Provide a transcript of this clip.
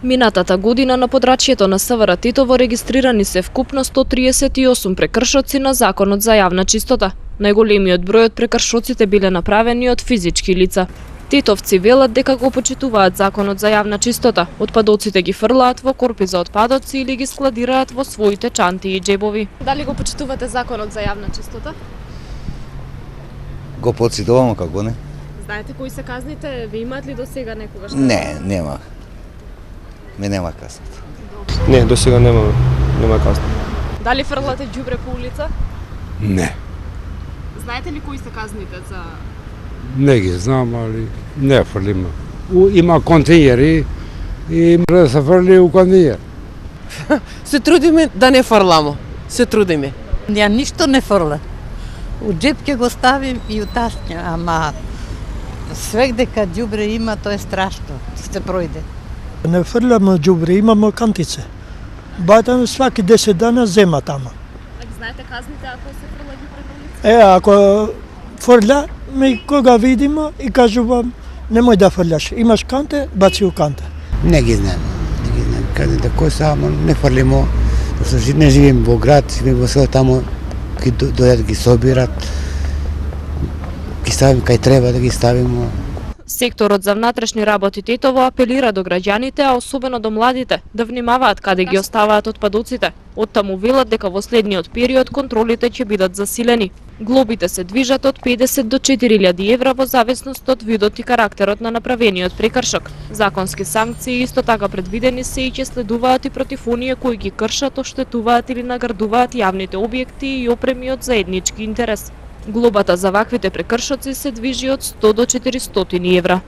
Минатата година на подрачјето на СВР Титово регистрирани се вкупно 138 прекршоци на Законот за јавна чистота. Најголемиот број од прекршоците биле направени од физички лица. Титовци велат дека го почитуваат Законот за јавна чистота. Отпадоците ги фрлаат во корпи за отпадоци или ги складираат во своите чанти и џебови. Дали го почитувате Законот за јавна чистота? Го почитувам, како не? Знаете кои се казните? Ви имаат ли до сега некогаш? Не, немах. Ме нема каснат. Не, до сега нема касна. Дали фрлате џубре по улица? Не, Знаете ли кои се казните за... не ги знам, али не фрлим. Има контејери и мора да се фрли у контејер. Се трудиме да не фрламо. Се трудиме. Ја ништо не фрла. У джеп ќе го ставим и у тасња, ама свег дека ѓубре има, тоа е страшно. Се пројде. Не фрляме ѓубре, имамо кантице. Бајта сваки 10 дана зема тама. Знаете казните ако се фрла ѓубре по улица? Ако фрля, ми кога видимо и кажувам, немој да фрляш. Имаш канте, баци у канте. Не ги знам. Каде да кој само не фрлимо. Зашто не живеем во град, живеем во село, тамо ги дојдат ги собират. Ги ставим кај треба да ги ставимо. Секторот за внатрешни работи Титово апелира до граѓаните, а особено до младите, да внимаваат каде ги оставаат отпадоците. Оттаму велат дека во следниот период контролите ќе бидат засилени. Глобите се движат од 50 до 4000 евра во зависност од видот и карактерот на направениот прекршок. Законски санкции исто така предвидени се и ќе следуваат и против оние кои ги кршат, оштетуваат или наградуваат јавните објекти и опреми од заеднички интерес. Глобата за ваквите прекршоци се движи од 100 до 400 евра.